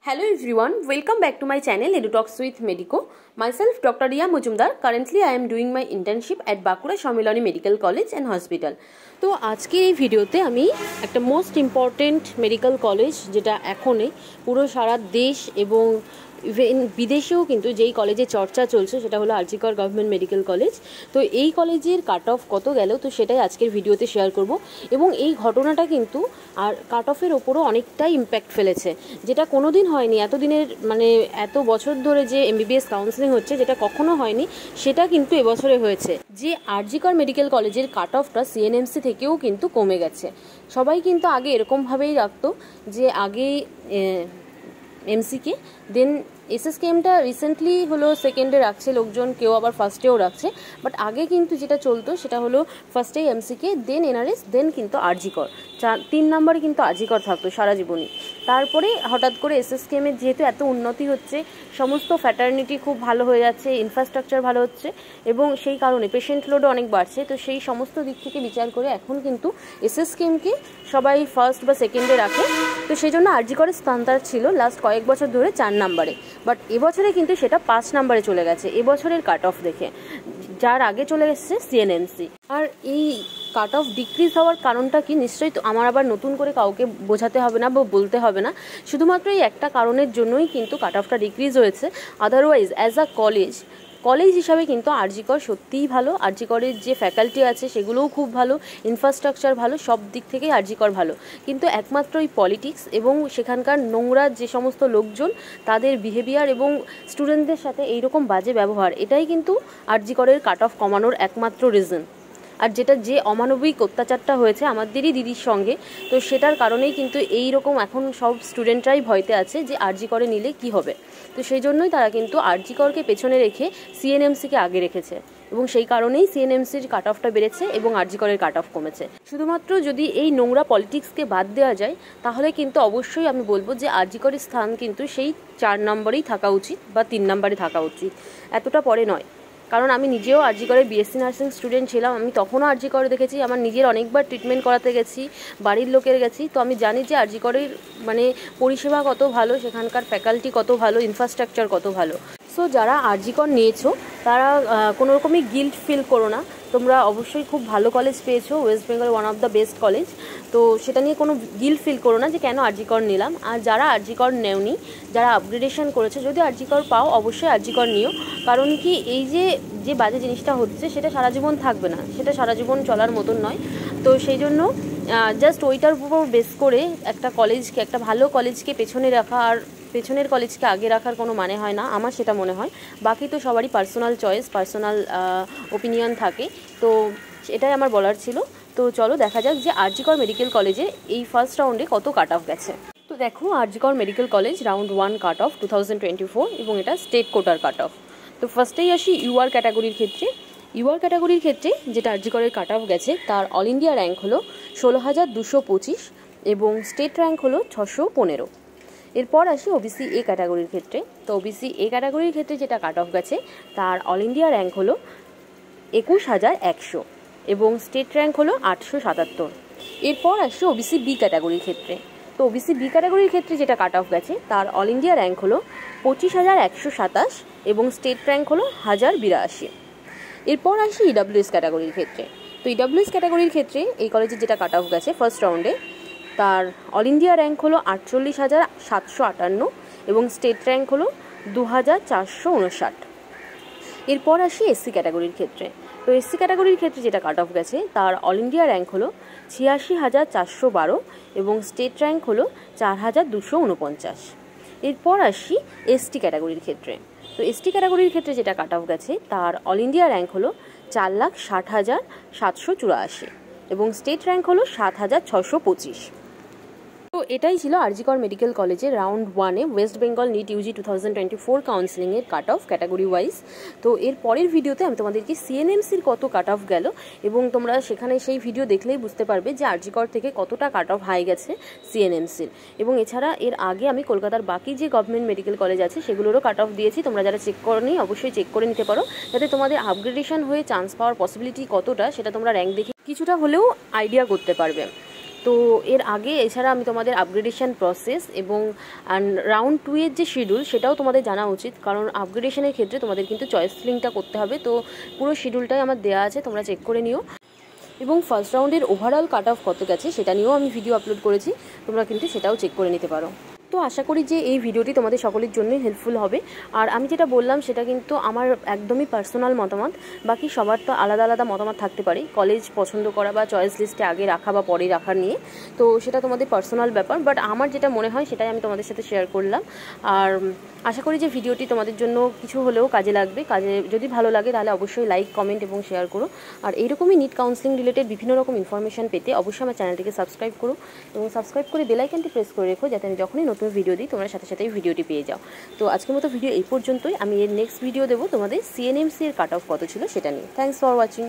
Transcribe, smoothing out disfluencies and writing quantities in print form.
Hello everyone, welcome back to my channel EduTalks with Medico. Myself Dr. Riya Mujumdar. Currently I am doing my internship at Bakura Shamilani Medical College and Hospital. তো আজকের এই ভিডিওতে আমি একটা most important medical college যেটা এখনই পুরো সারা দেশ এবং ইভেন বিদেশেও কিন্তু যেই কলেজে চর্চা চলছে সেটা হলো আরজি কর গভর্নমেন্ট মেডিকেল কলেজ। তো এই কলেজের কাট অফ কত গেল তো সেটাই আজকের ভিডিওতে শেয়ার করব এবং এই ঘটনাটা কিন্তু আর কাট অফের ওপরও অনেকটাই ইম্প্যাক্ট ফেলেছে, যেটা কোনো দিন হয়নি। এতদিনের মানে এত বছর ধরে যে এমবিবিএস কাউন্সেলিং হচ্ছে যেটা কখনো হয়নি, সেটা কিন্তু এবছরে হয়েছে। যে আরজি কর মেডিকেল কলেজের কাট অফটা সিএনএমসি থেকেও কিন্তু কমে গেছে। সবাই কিন্তু আগে এরকমভাবেই রাখতো যে আগে এমসিকে দেন এসএসকেএমটা রিসেন্টলি হলো সেকেন্ডে রাখছে লোকজন, কেউ আবার ফার্স্টেও রাখছে। বাট আগে কিন্তু যেটা চলতো সেটা হলো ফার্স্টে এমসিকে দেন এনআরএস দেন কিন্তু আরজি কর, 3 নম্বরে কিন্তু আরজি কর থাকতো সারা জীবনই। তারপরে হঠাৎ করে এসএসকেএমের যেহেতু এত উন্নতি হচ্ছে, সমস্ত ফ্যাটার্নিটি খুব ভালো হয়ে যাচ্ছে, ইনফ্রাস্ট্রাকচার ভালো হচ্ছে এবং সেই কারণে পেশেন্ট লোডও অনেক বাড়ছে। তো সেই সমস্ত দিক থেকে বিচার করে এখন কিন্তু এসএসকেএমকে সবাই ফার্স্ট বা সেকেন্ডে রাখে। তো সেই জন্য আরজি করের স্থানটা ছিল লাস্ট কয়েক বছর ধরে 4 নম্বরে, বাট এবছরে কিন্তু সেটা 5 নম্বরে চলে গেছে এবছরের কাট অফ দেখে, যার আগে চলে এসেছে সিএনএমসি। আর এই কাট অফ ডিক্রিজ হওয়ার কারণটা কি নিশ্চয়ই তো আমার আবার নতুন করে কাউকে বোঝাতে হবে না বা বলতে হবে না, শুধুমাত্র এই একটা কারণের জন্যই কিন্তু কাট অফটা ডিক্রিজ হয়েছে। আদারওয়াইজ অ্যাজ আ কলেজ হিসাবে কিন্তু আরজি কর সত্যিই ভালো। আরজি করের যে ফ্যাকাল্টি আছে সেগুলোও খুব ভালো, ইনফ্রাস্ট্রাকচার ভালো, সব দিক থেকেই আরজি কর ভালো। কিন্তু একমাত্র এই পলিটিক্স এবং সেখানকার নোংরা যে সমস্ত লোকজন তাদের বিহেভিয়ার এবং স্টুডেন্টদের সাথে এইরকম বাজে ব্যবহার, এটাই কিন্তু আরজি করের কাট অফ কমানোর একমাত্র রিজন। আর যেটা যে অমানবিক অত্যাচারটা হয়েছে আমাদেরই দিদির সঙ্গে, তো সেটার কারণেই কিন্তু এই রকম এখন সব স্টুডেন্টরাই ভয়তে আছে যে আরজি করে নিলে কি হবে। তো সেই জন্যই তারা কিন্তু আরজি করকে পেছনে রেখে সিএনএমসিকে আগে রেখেছে এবং সেই কারণেই সিএনএমসির কাট অফটা বেড়েছে এবং আরজি করের কাট অফ কমেছে। শুধুমাত্র যদি এই নোংরা পলিটিক্সকে বাদ দেওয়া যায় তাহলে কিন্তু অবশ্যই আমি বলবো যে আরজি করের স্থান কিন্তু সেই 4 নম্বরেই থাকা উচিত বা 3 নম্বরে থাকা উচিত, এতটা পরে নয়। কারণ আমি নিজেও আরজি করের বিএসসি নার্সিং স্টুডেন্ট ছিলাম, আমি তখনও আরজি করে দেখেছি, আমার নিজের অনেকবার ট্রিটমেন্ট করাতে গেছি, বাড়ির লোকের গেছি। তো আমি জানি যে আরজি করের মানে পরিষেবা কত ভালো, সেখানকার ফ্যাকাল্টি কত ভালো, ইনফ্রাস্ট্রাকচার কত ভালো। সো যারা আরজি কর নিয়েছো তারা কোনো রকমই গিল্ট ফিল করো না, তোমরা অবশ্যই খুব ভালো কলেজ পেয়েছো, West Bengal one of the best college. তো সেটা নিয়ে কোনো গিল্ট ফিল করো না যে কেন আরজি কর নিলাম। আর যারা আরজি কর নেওনি, যারা আপগ্রেডেশন করেছে, যদি আরজি কর পাও অবশ্যই আরজি কর নিও। কারণ কি এই যে বাজে জিনিসটা হচ্ছে সেটা সারা জীবন থাকবে না, সেটা সারা জীবন চলার মতন নয়। তো সেই জন্য জাস্ট ওইটার উপর বেস করে একটা কলেজকে, একটা ভালো কলেজকে পেছনে রাখা আর পেছনের কলেজকে আগে রাখার কোনো মানে হয় না, আমার সেটা মনে হয়। বাকি তো সবারই পার্সোনাল চয়েস, পার্সোনাল ওপিনিয়ন থাকে। তো এটাই আমার বলার ছিল। তো চলো দেখা যাক যে আরজি কর মেডিকেল কলেজে এই ফার্স্ট রাউন্ডে কত কাট অফ গেছে। তো দেখো আরজি Kar medical college round 1 cut off 2024 এবং এটা স্টেট কোটার কাট অফ। তো ফার্স্টেই আসি ইউআর ক্যাটাগরির ক্ষেত্রে। ইউআর ক্যাটাগরির ক্ষেত্রে যেটা আরজি করের কাট অফ গেছে তার অল ইন্ডিয়া র্যাঙ্ক হলো 16,225 এবং স্টেট র্যাঙ্ক হলো 615। এরপর আসি ওবিসি এ ক্যাটাগরির ক্ষেত্রে। তো ওবিসি এ ক্যাটাগরির ক্ষেত্রে যেটা কাট অফ গেছে তার অল ইন্ডিয়া র্যাঙ্ক হলো 21,100 এবং স্টেট র্যাঙ্ক হলো 877। এরপর আসি ওবিসি বি ক্যাটাগরির ক্ষেত্রে। তো ওবিসি বি ক্যাটাগরির ক্ষেত্রে যেটা কাট অফ গেছে তার অল ইন্ডিয়া র্যাঙ্ক হলো 25,127 এবং স্টেট র্যাঙ্ক হলো 1082। এরপর আসি ইডাব্লিউএস ক্যাটাগরির ক্ষেত্রে। তো ইডাব্লিউএস ক্যাটাগরির ক্ষেত্রে এই কলেজের যেটা কাট অফ গেছে ফার্স্ট রাউন্ডে তার অল ইন্ডিয়া র্যাঙ্ক হলো 48,758 এবং স্টেট র্যাঙ্ক হলো 2,459। এরপর আসি এসসি ক্যাটাগরির ক্ষেত্রে। তো এসসি ক্যাটাগরির ক্ষেত্রে যেটা কাট অফ গেছে তার অল ইন্ডিয়া র্যাঙ্ক হলো 86,412 এবং স্টেট র্যাঙ্ক হলো 4,249। এরপর আসি এসটি ক্যাটাগরির ক্ষেত্রে। তো এসটি ক্যাটাগরির ক্ষেত্রে যেটা কাট অফ গেছে তার অল ইন্ডিয়া র্যাঙ্ক হলো 4,60,784 এবং স্টেট র্যাঙ্ক হলো 7,625। তো এটাই ছিল আরজি কর মেডিকেল কলেজের রাউন্ড 1-এ ওয়েস্ট বেঙ্গল নিট ইউজি 2024 কাউন্সিলিংয়ের কাট অফ ক্যাটাগরি ওয়াইজ। তো এর পরের ভিডিওতে আমি তোমাদেরকে সিএনএমসির কত কাট অফ গেল এবং তোমরা সেখানে সেই ভিডিও দেখলেই বুঝতে পারবে যে আরজি কর থেকে কতটা কাট অফ হাই গেছে সিএনএমসির। এবং এছাড়া এর আগে আমি কলকাতার বাকি যে গভর্নমেন্ট মেডিকেল কলেজ আছে সেগুলোরও কাট অফ দিয়েছি, তোমরা যারা চেক করোনি অবশ্যই চেক করে নিতে পারো, যাতে তোমাদের আপগ্রেডেশন হয়ে চান্স পাওয়ার পসিবিলিটি কতটা সেটা তোমরা র্যাঙ্ক দেখে কিছুটা হলেও আইডিয়া করতে পারবে। তো এর আগে এছাড়া আমি তোমাদের আপগ্রেডেশন প্রসেস এবং রাউন্ড 2 এর যে শিডিউল সেটাও তোমাদের জানা উচিত, কারণ আপগ্রেডেশনের ক্ষেত্রে তোমাদের কিন্তু চয়েস লিঙ্কটা করতে হবে। তো পুরো শিডিউলটাই আমার দেওয়া আছে, তোমরা চেক করে নিও। এবং ফার্স্ট রাউন্ডের ওভারঅল কাট অফ কত গেছে সেটা নিয়েও আমি ভিডিও আপলোড করেছি, তোমরা কিন্তু সেটাও চেক করে নিতে পারো। তো আশা করি যে এই ভিডিওটি তোমাদের সকলের জন্যই হেল্পফুল হবে। আর আমি যেটা বললাম সেটা কিন্তু আমার একদমই পার্সোনাল মতামত, বাকি সবার তো আলাদা আলাদা মতামত থাকতে পারে কলেজ পছন্দ করা বা চয়েস লিস্টে আগে রাখা বা পরে রাখার নিয়ে, তো সেটা তোমাদের পার্সোনাল ব্যাপার। বাট আমার যেটা মনে হয় সেটাই আমি তোমাদের সাথে শেয়ার করলাম। আর আশা করি যে ভিডিওটি তোমাদের জন্য কিছু হলেও কাজে লাগবে। যদি ভালো লাগে তাহলে অবশ্যই লাইক, কমেন্ট এবং শেয়ার করো। আর এইরকমই নিট কাউন্সেলিং রিলেটেড বিভিন্ন রকম ইনফরমেশন পেতে অবশ্যই আমার চ্যানেলটিকে সাবস্ক্রাইব করো এবং সাবস্ক্রাইব করে বেল আইকনটি প্রেস করে রেখো, যাতে আমি যখনই নতুন ভিডিও দিই তোমরা সাথে সাথেই ভিডিওটি পেয়ে যাও। তো আজকের মতো ভিডিও এই পর্যন্তই। আমি এর নেক্সট ভিডিও দেবো তোমাদের CNMC এর কাট অফ কত ছিল সেটা নিয়ে। Thanks for watching.